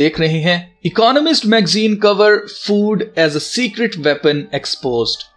देख रहे हैं Economist magazine cover, food as a secret weapon exposed.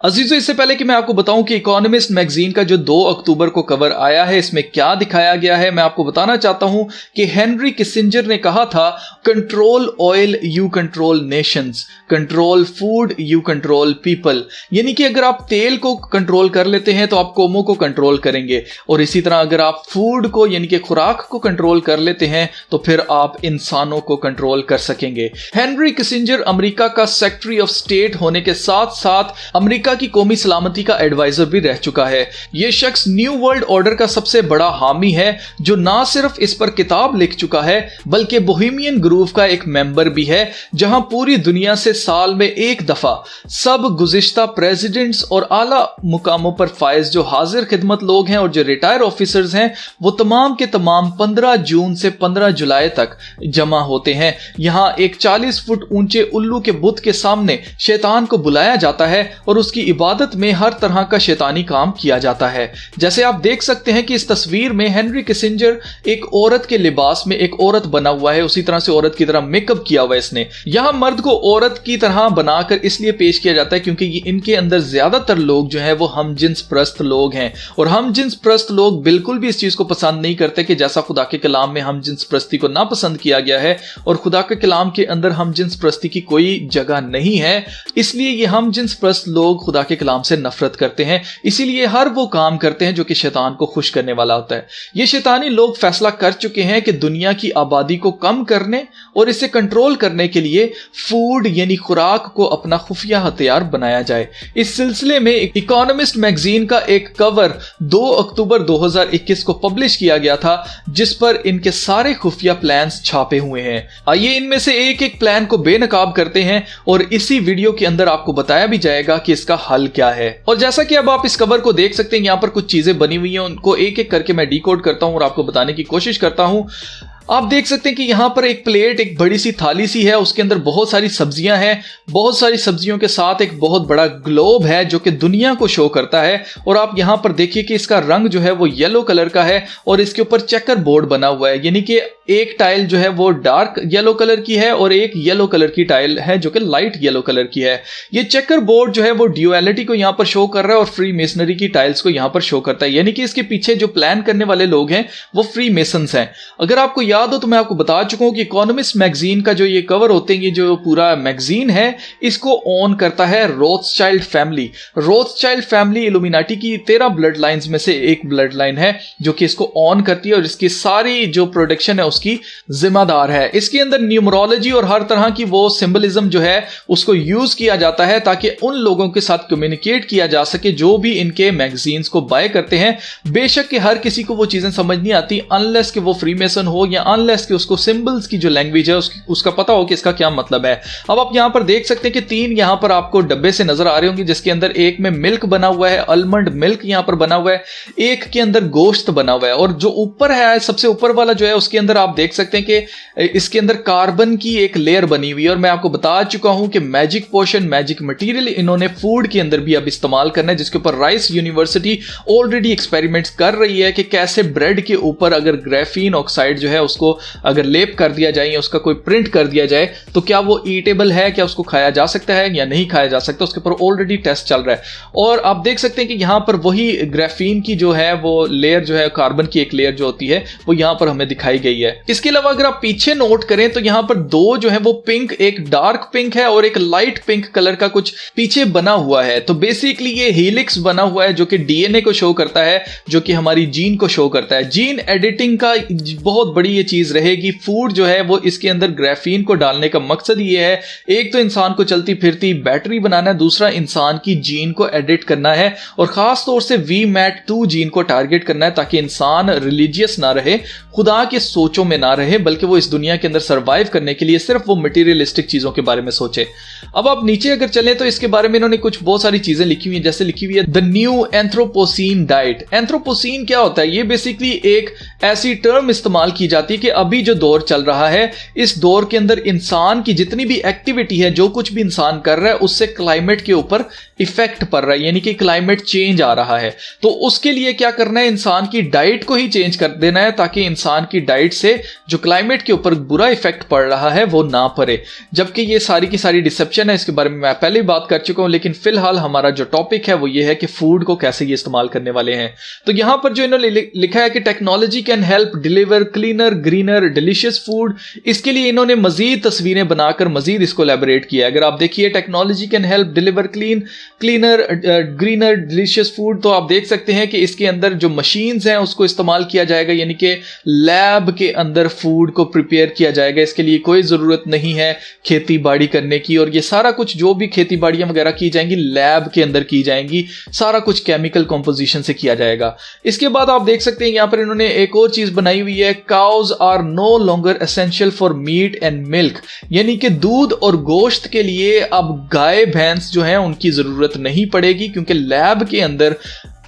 अजीजों, इससे पहले कि मैं आपको बताऊं कि इकोनॉमिस्ट मैगजीन का जो 2 अक्टूबर को कवर आया है, इसमें क्या दिखाया गया है, मैं आपको बताना चाहता हूं कि हेनरी किसिंजर ने कहा था, control oil you control Nations, control food you control people. यानी कि अगर आप तेल को कंट्रोल कर लेते हैं तो आप कौमों को कंट्रोल करेंगे, और इसी तरह अगर आप फूड को यानी कि खुराक को कंट्रोल कर लेते हैं तो फिर आप इंसानों को कंट्रोल कर सकेंगे। हेनरी किसिंजर अमेरिका का सेक्रेटरी ऑफ स्टेट होने के साथ साथ अमेरिका की कौमी सलामती का एडवाइजर भी रह चुका है। यह शख्स न्यू वर्ल्ड ऑर्डर का सबसे बड़ा हामी है, जो ना सिर्फ इस पर किताब लिख चुका है बल्कि बोहेमियन ग्रूव का एक मेंबर भी है, जहां पूरी दुनिया से साल में एक दफा सब गुज़िश्ता प्रेसिडेंट्स और आला मुकामों पर फायज जो हाजिर खिदमत लोग हैं और जो रिटायर ऑफिसर्स हैं, वो तमाम के तमाम 15 जून से 15 जुलाई तक जमा होते हैं। यहां एक 40 फुट ऊंचे उल्लू के बुत के सामने शैतान को बुलाया जाता है और उसकी इबादत में हर तरह का शैतानी काम किया जाता है। जैसे आप देख सकते हैं कि इस तस्वीर में हेनरी किसिंजर एक औरत के लिबास में एक औरत बना हुआ है, उसी तरह से औरत की तरह मेकअप किया हुआ है इसने। यहां मर्द को औरत की तरह बनाकर इसलिए पेश किया जाता है क्योंकि इनके अंदर ज्यादातर लोग जो है वो हम जिन्स प्रस्त लोग हैं, और हम जिन्स प्रस्त लोग बिल्कुल भी इस चीज को पसंद नहीं करते कि जैसा खुदा के कलाम में हम जिन्स प्रस्ती को नापसंद किया गया है, और खुदा के कलाम के अंदर हम जिन्स प्रस्ती की कोई जगह नहीं है। इसलिए ये हम जिन्स प्रस्त लोग खुदा के कलाम से नफरत करते हैं, इसीलिए हर वो काम करते हैं जो कि शैतान को खुश करने वाला होता है। ये शैतानी लोग फैसला कर चुके हैं कि दुनिया की आबादी को कम करने और इसे कंट्रोल करने के लिए फूड यानी खुराक को अपना खुफिया हथियार बनाया जाए। इस सिलसिले में इकोनॉमिस्ट मैगजीन का एक कवर 2 अक्टूबर 2021 को पब्लिश किया गया था, जिस पर इनके सारे खुफिया प्लान्स छापे हुए हैं। आइए इनमें से एक एक प्लान को बेनकाब करते हैं और इसी वीडियो के अंदर आपको बताया भी जाएगा कि इसका हल क्या है। और जैसा कि अब आप इस कवर को देख सकते हैं, यहां पर कुछ चीजें बनी हुई हैं, उनको एक एक करके मैं डिकोड करता हूं और आपको बताने की कोशिश करता हूं। आप देख सकते हैं कि यहां पर एक प्लेट, एक बड़ी सी थाली सी है, उसके अंदर बहुत सारी सब्जियां हैं। बहुत सारी सब्जियों के साथ एक बहुत बड़ा ग्लोब है जो कि दुनिया को शो करता है, और आप यहां पर देखिए कि इसका रंग जो है वो येलो कलर का है और इसके ऊपर चेकर बोर्ड बना हुआ है, यानी कि एक टाइल जो है वो डार्क येलो कलर की है और एक येलो कलर की टाइल है जो कि लाइट येलो कलर की है। ये चेकर बोर्ड जो है वो ड्यूअलिटी को यहां पर शो कर रहा है और फ्री मेसनरी की टाइल्स को यहां पर शो करता है, यानी कि इसके पीछे जो प्लान करने वाले लोग हैं वो फ्री मेसन्स हैं। अगर आपको याद हो तो मैं आपको बता चुका हूं कि इकोनॉमिस्ट मैगजीन का जो ये कवर होते हैं, ये जो पूरा मैगजीन है, इसको ऑन करता है Rothschild family. Rothschild family illuminati की 13 ब्लड लाइन्स में से एक ब्लड लाइन है जो कि इसको ऑन करती है और इसकी सारी जो प्रोडक्शन है उसकी जिम्मेदार है। इसके अंदर न्यूमरोलॉजी और हर तरह की वो सिंबलिज्म जो है उसको यूज किया जाता है ताकि उन लोगों के साथ कम्युनिकेट किया जा सके जो भी इनके मैगजीन्स को बाय करते हैं। बेशक कि हर किसी को वो चीजें समझ नहीं आती अनलेस कि वो फ्रीमेसन हो या अनलेस कि उसको सिंबल्स की जो लैंग्वेज है उसका पता हो कि इसका क्या मतलब है। अब आप यहां पर देख सकते हैं कि 3 यहां पर आपको डब्बे से नजर आ रहे होंगे, जिसके अंदर एक में मिल्क बना हुआ है, आलमंड मिल्क यहां पर बना हुआ है, एक के अंदर गोश्त बना हुआ है, और जो ऊपर है सबसे ऊपर वाला जो है उसके अंदर आप देख सकते हैं कि इसके अंदर कार्बन की एक लेयर बनी हुई है। और मैं आपको बता चुका हूं कि मैजिक पोशन, मैजिक मटेरियल इन्होंने फूड के अंदर भी अब इस्तेमाल करना है, जिसके ऊपर राइस यूनिवर्सिटी ऑलरेडी एक्सपेरिमेंट्स कर रही है कि कैसे ब्रेड के ऊपर अगर ग्राफीन ऑक्साइड जो है उसको अगर लेप कर दिया जाए या उसका कोई प्रिंट कर दिया जाए तो क्या वो ईटेबल है, क्या उसको खाया जा सकता है या नहीं खाया जा सकता, उसके ऊपर ऑलरेडी टेस्ट चल रहा है। और आप देख सकते हैं कि यहां पर वही ग्राफीन की जो है वो लेयर जो है, कार्बन की एक लेयर जो होती है वो यहां पर हमें दिखाई गई है। इसके अलावा अगर आप पीछे नोट करें तो यहां पर 2 जो है वो पिंक, एक डार्क पिंक है और एक लाइट पिंक कलर का कुछ पीछे बना हुआ है। तो बेसिकली ये हेलिक्स बना हुआ है जो कि डीएनए को शो करता है, जो कि हमारी जीन को शो करता है। जीन एडिटिंग का बहुत बड़ी ये चीज रहेगी। फूड जो है वो इसके अंदर ग्राफीन को डालने का मकसद ये है, एक तो इंसान को चलती फिरती बैटरी बनाना है, दूसरा इंसान की जीन को एडिट करना है और खास तौर से VMAT2 जीन को टारगेट करना है ताकि इंसान रिलीजियस ना रहे, खुदा के सोचों में ना रहे, बल्कि वो इस दुनिया के अंदर सरवाइव करने के लिए सिर्फ वो मटेरियलिस्टिक चीजों के बारे में सोचे। अब आप नीचे अगर चलें तो इसके बारे में इन्होंने कुछ बहुत सारी चीजें लिखी हुई हैं, जैसे लिखी हुई है the new anthropocene diet. Anthropocene क्या होता है? ये बेसिकली एक ऐसी टर्म इस्तेमाल की जाती जाती है कि अभी जो दौर चल रहा है, इस दौर के अंदर इंसान की जितनी भी एक्टिविटी है, जो कुछ भी इंसान कर रहा है, उससे क्लाइमेट के ऊपर इफेक्ट पड़ रहा है, यानी कि क्लाइमेट चेंज आ रहा है। तो उसके लिए क्या करना है, इंसान की डाइट को ही चेंज कर देना है, ताकि इंसान की डाइट से जो क्लाइमेट के ऊपर बुरा इफेक्ट पड़ रहा है वो ना पड़े। जबकि ये सारी की सारी डिसेप्शन है, इसके बारे में मैं पहले ही बात कर चुका हूं, लेकिन फिलहाल हमारा जो टॉपिक है वो ये है कि फूड को कैसे ये इस्तेमाल करने वाले हैं। तो यहां पर जो इन्होंने लिखा है कि technology can help deliver cleaner, greener, delicious food. इसके लिए इन्होंने मजीद तस्वीरें बनाकर मजीद इसको एलैबोरेट किया। अगर आप देखिए technology can help deliver cleaner, greener, delicious food, तो आप देख सकते हैं कि इसके अंदर जो मशीन्स हैं उसको इस्तेमाल किया जाएगा, यानी कि लैब के अंदर फूड को प्रिपेयर किया जाएगा। इसके लिए कोई ज़रूरत नहीं है खेती बाड़ी करने की, और ये सारा कुछ जो भी खेती बाड़ियाँ वगैरह की जाएंगी लैब के अंदर की जाएंगी, सारा कुछ केमिकल कॉम्पोजिशन से किया जाएगा। इसके बाद आप देख सकते हैं यहाँ पर इन्होंने एक और चीज़ बनाई हुई है, cows are no longer essential for meat and milk, यानी कि दूध और गोश्त के लिए अब गाय भैंस जो है उनकी ज़रूरत नहीं पड़ेगी, क्योंकि लैब के अंदर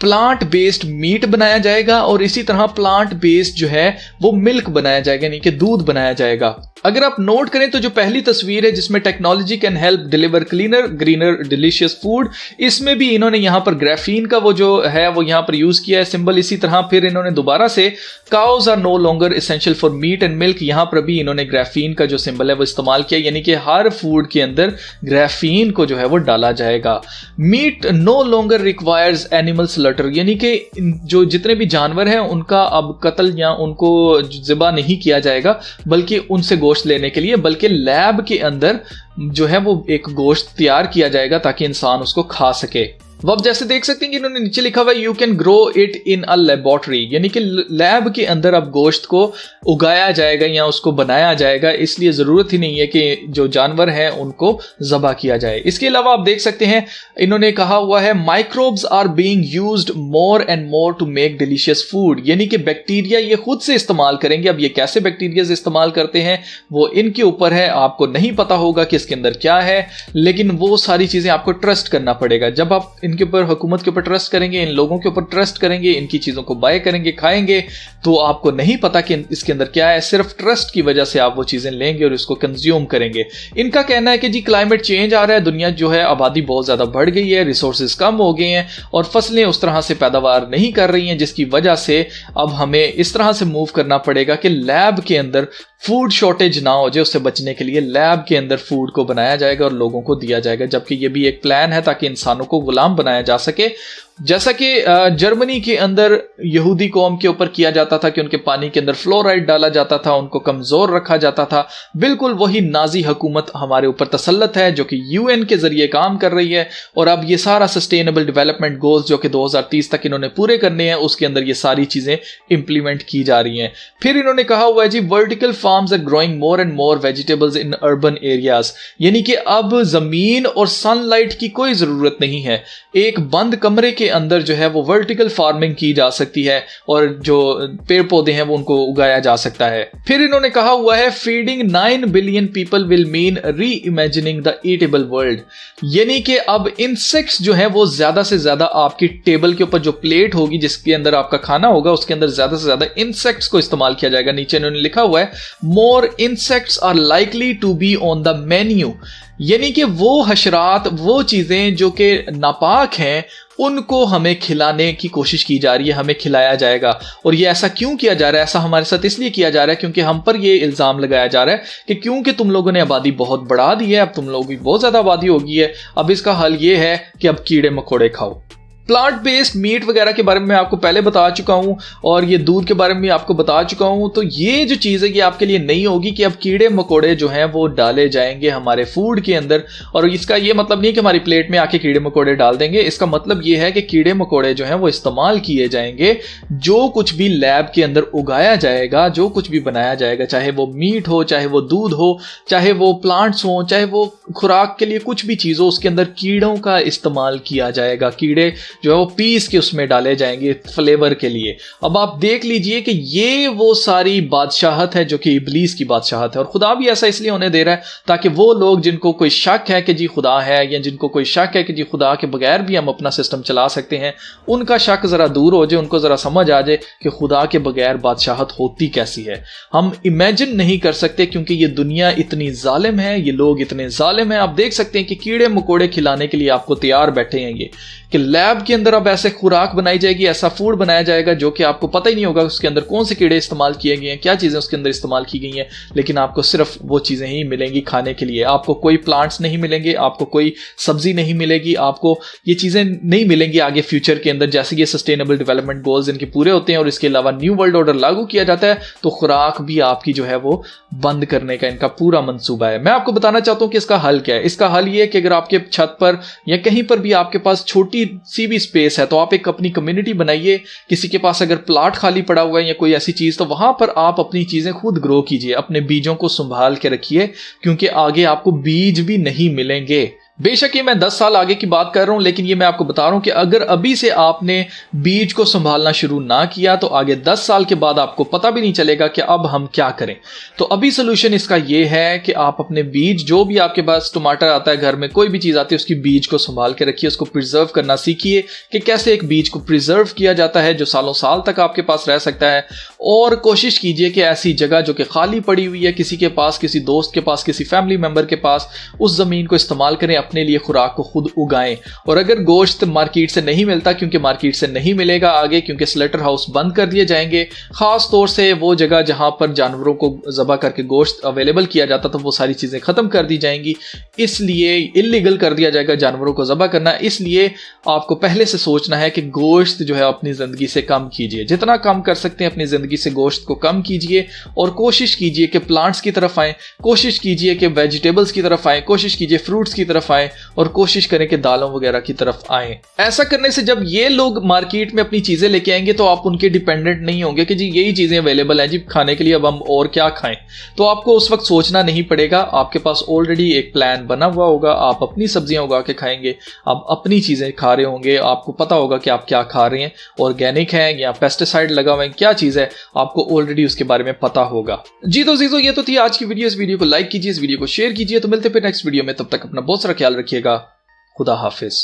प्लांट बेस्ड मीट बनाया जाएगा और इसी तरह प्लांट बेस्ड जो है वो मिल्क बनाया जाएगा, यानी कि दूध बनाया जाएगा। अगर आप नोट करें तो जो पहली तस्वीर है जिसमें technology can help deliver cleaner, greener, delicious food, इसमें भी इन्होंने यहां पर ग्राफीन का वो जो है वो यहां पर यूज किया है सिंबल। इसी तरह फिर इन्होंने दोबारा से cows are no longer essential for meat and milk, यहां पर भी इन्होंने ग्राफीन का जो सिंबल है वो इस्तेमाल किया, यानी कि हर फूड के अंदर ग्राफीन को जो है वो डाला जाएगा। Meat no longer requires animal slaughter, यानी कि जो जितने भी जानवर हैं उनका अब कत्ल या उनको ज़िबा नहीं किया जाएगा, बल्कि उनसे गोश्त लेने के लिए, बल्कि लैब के अंदर जो है वो एक गोश्त तैयार किया जाएगा ताकि इंसान उसको खा सके। वो आप जैसे देख सकते हैं कि इन्होंने नीचे लिखा हुआ है you can grow it in a laboratory, यानी कि लैब के अंदर अब गोश्त को उगाया जाएगा या उसको बनाया जाएगा, इसलिए ज़रूरत ही नहीं है कि जो जानवर हैं उनको ज़बा किया जाए। इसके अलावा आप देख सकते हैं इन्होंने कहा हुआ है microbes are being used more and more to make delicious food, यानी कि बैक्टीरिया ये खुद से इस्तेमाल करेंगे। अब ये कैसे बैक्टीरिया इस्तेमाल करते हैं वो इनके ऊपर है, आपको नहीं पता होगा कि इसके अंदर क्या है, लेकिन वो सारी चीज़ें आपको ट्रस्ट करना पड़ेगा। जब आप इनके ऊपर, हुकूमत के ऊपर ट्रस्ट करेंगे, इन लोगों के ऊपर ट्रस्ट करेंगे, इनकी चीज़ों को बाय करेंगे, खाएंगे, तो आपको नहीं पता कि इसके अंदर क्या है, सिर्फ ट्रस्ट की वजह से आप वो चीज़ें लेंगे और इसको कंज्यूम करेंगे। इनका कहना है कि जी क्लाइमेट चेंज आ रहा है, दुनिया जो है आबादी बहुत ज़्यादा बढ़ गई है, रिसोर्सेज कम हो गए हैं और फसलें उस तरह से पैदावार नहीं कर रही हैं, जिसकी वजह से अब हमें इस तरह से मूव करना पड़ेगा कि लैब के अंदर फूड शॉर्टेज ना हो जाए। उससे बचने के लिए लैब के अंदर फूड को बनाया जाएगा और लोगों को दिया जाएगा, जबकि ये भी एक प्लान है ताकि इंसानों को गुलाम बनाया जा सके। जैसा कि जर्मनी के अंदर यहूदी कौम के ऊपर किया जाता था कि उनके पानी के अंदर फ्लोराइड डाला जाता था, उनको कमज़ोर रखा जाता था, बिल्कुल वही नाजी हुकूमत हमारे ऊपर तसल्लत है जो कि यूएन के ज़रिए काम कर रही है। और अब ये सारा सस्टेनेबल डेवलपमेंट गोल्स जो कि 2030 तक इन्होंने पूरे करने हैं, उसके अंदर ये सारी चीज़ें इंप्लीमेंट की जा रही हैं। फिर इन्होंने कहा हुआ है जी vertical farms are growing more and more vegetables in urban areas, यानी कि अब ज़मीन और सनलाइट की कोई ज़रूरत नहीं है, एक बंद कमरे के अंदर जो है वो वर्टिकल फार्मिंग की जा सकती है और जो पेड़ पौधे हैं वो उनको उगाया जा सकता है। फिर इन्होंने कहा हुआ है feeding 9 billion people will mean री इमेजिनिंग द ईटेबल वर्ल्ड, यानी कि अब इंसेक्ट्स जो है वो ज्यादा से ज्यादा आपकी टेबल के ऊपर जो प्लेट होगी जिसके अंदर आपका खाना होगा उसके अंदर ज्यादा से ज्यादा इंसेक्ट्स को इस्तेमाल किया जाएगा। नीचे इन्होंने लिखा हुआ है more insects are likely to be on the menu, यानी कि वो हशरात, वो चीजें जो कि नापाक हैं उनको हमें खिलाने की कोशिश की जा रही है, हमें खिलाया जाएगा। और ये ऐसा क्यों किया जा रहा है? ऐसा हमारे साथ इसलिए किया जा रहा है क्योंकि हम पर ये इल्ज़ाम लगाया जा रहा है कि क्योंकि तुम लोगों ने आबादी बहुत बढ़ा दी है, अब तुम लोगों की बहुत ज़्यादा आबादी हो गई है, अब इसका हल ये है कि अब कीड़े मकोड़े खाओ। प्लांट बेस्ड मीट वगैरह के बारे में मैं आपको पहले बता चुका हूं और ये दूध के बारे में भी आपको बता चुका हूं। तो ये जो चीज़ है ये आपके लिए नहीं होगी कि अब कीड़े मकोड़े जो हैं वो डाले जाएंगे हमारे फूड के अंदर। और इसका ये मतलब नहीं कि हमारी प्लेट में आके कीड़े मकोड़े डाल देंगे, इसका मतलब ये है कि कीड़े मकोड़े जो हैं वो इस्तेमाल किए जाएंगे। जो कुछ भी लैब के अंदर उगाया जाएगा, जो कुछ भी बनाया जाएगा, चाहे वो मीट हो, चाहे वो दूध हो, चाहे वो प्लांट्स हो, चाहे वो खुराक के लिए कुछ भी चीज़ हो, उसके अंदर कीड़ों का इस्तेमाल किया जाएगा। कीड़े जो है वो पीस के उसमें डाले जाएंगे फ्लेवर के लिए। अब आप देख लीजिए कि ये वो सारी बादशाहत है जो कि इब्लीस की बादशाहत है, और खुदा भी ऐसा इसलिए होने दे रहा है ताकि वो लोग जिनको कोई शक है कि जी खुदा है, या जिनको कोई शक है कि जी खुदा के बगैर भी हम अपना सिस्टम चला सकते हैं, उनका शक जरा दूर हो जाए, उनको जरा समझ आ जाए कि खुदा के बगैर बादशाहत होती कैसी है। हम इमेजिन नहीं कर सकते क्योंकि ये दुनिया इतनी जालिम है, ये लोग इतने जालिम हैं। आप देख सकते हैं कि कीड़े मकोड़े खिलाने के लिए आपको तैयार बैठे हैं ये, कि लैब के अंदर अब ऐसे खुराक बनाई जाएगी, ऐसा फूड बनाया जाएगा जो कि आपको पता ही नहीं होगा उसके अंदर कौन से कीड़े इस्तेमाल किए गए हैं, क्या चीज़ें उसके अंदर इस्तेमाल की गई हैं, लेकिन आपको सिर्फ वो चीज़ें ही मिलेंगी खाने के लिए। आपको कोई प्लांट्स नहीं मिलेंगे, आपको कोई सब्जी नहीं मिलेगी, आपको ये चीज़ें नहीं मिलेंगी आगे फ्यूचर के अंदर। जैसे कि सस्टेनेबल डेवलपमेंट गोल्स इनके पूरे होते हैं और इसके अलावा न्यू वर्ल्ड ऑर्डर लागू किया जाता है, तो खुराक भी आपकी जो है वो बंद करने का इनका पूरा मंसूबा है। मैं आपको बताना चाहता हूँ कि इसका हल क्या है। इसका हल ये है कि अगर आपके छत पर या कहीं पर भी आपके पास छोटी सी भी स्पेस है तो आप एक अपनी कम्युनिटी बनाइए। किसी के पास अगर प्लॉट खाली पड़ा हुआ है या कोई ऐसी चीज, तो वहां पर आप अपनी चीजें खुद ग्रो कीजिए, अपने बीजों को संभाल के रखिए, क्योंकि आगे आपको बीज भी नहीं मिलेंगे। बेशक ये मैं 10 साल आगे की बात कर रहा हूं, लेकिन ये मैं आपको बता रहा हूं कि अगर अभी से आपने बीज को संभालना शुरू ना किया तो आगे 10 साल के बाद आपको पता भी नहीं चलेगा कि अब हम क्या करें। तो अभी सोल्यूशन इसका ये है कि आप अपने बीज, जो भी आपके पास टमाटर आता है घर में, कोई भी चीज आती है, उसकी बीज को संभाल के रखिए, उसको प्रिजर्व करना सीखिए कि कैसे एक बीज को प्रिजर्व किया जाता है जो सालों साल तक आपके पास रह सकता है। और कोशिश कीजिए कि ऐसी जगह जो कि खाली पड़ी हुई है किसी के पास, किसी दोस्त के पास, किसी फैमिली मेंबर के पास, उस जमीन को इस्तेमाल करें, अपने लिए खुराक को खुद उगाएं। और अगर गोश्त मार्केट से नहीं मिलता, क्योंकि मार्केट से नहीं मिलेगा आगे, क्योंकि स्लेटर हाउस बंद कर दिए जाएंगे, खास तौर से वो जगह जहां पर जानवरों को ज़बह करके गोश्त अवेलेबल किया जाता, तो वो सारी चीजें खत्म कर दी जाएंगी, इसलिए इलीगल कर दिया जाएगा जानवरों को ज़बह करना। इसलिए आपको पहले से सोचना है कि गोश्त जो है अपनी जिंदगी से कम कीजिए, जितना कम कर सकते हैं अपनी जिंदगी से गोश्त को कम कीजिए, और कोशिश कीजिए कि प्लांट्स की तरफ आए, कोशिश कीजिए कि वेजिटेबल्स की तरफ आए, कोशिश कीजिए फ्रूट्स की तरफ आए, और कोशिश करें कि दालों वगैरह की तरफ आए। ऐसा करने से जब ये लोग मार्केट में अपनी चीजें लेके आएंगे तो आप उनके डिपेंडेंट नहीं होंगे कि जी यही चीजें अवेलेबल हैं जी खाने के लिए, अब हम और क्या खाएं। तो आपको उस वक्त सोचना नहीं पड़ेगा, आपके पास ऑलरेडी एक प्लान बना हुआ होगा, आप अपनी सब्जियां उगा के खाएंगे, आप अपनी चीजें खा रहे होंगे, आपको पता होगा कि आप क्या खा रहे हैं, ऑर्गेनिक है या पेस्टिसाइड लगा हुआ है, क्या चीज है, आपको ऑलरेडी उसके बारे में पता होगा। जी तो जीजो, ये तो थी आज की वीडियो। इस वीडियो को लाइक कीजिए, इस वीडियो को शेयर कीजिए। तो मिलते फिर नेक्स्ट वीडियो में, तब तक अपना बहुत सारा ख्याल रखिएगा। खुदा हाफिज।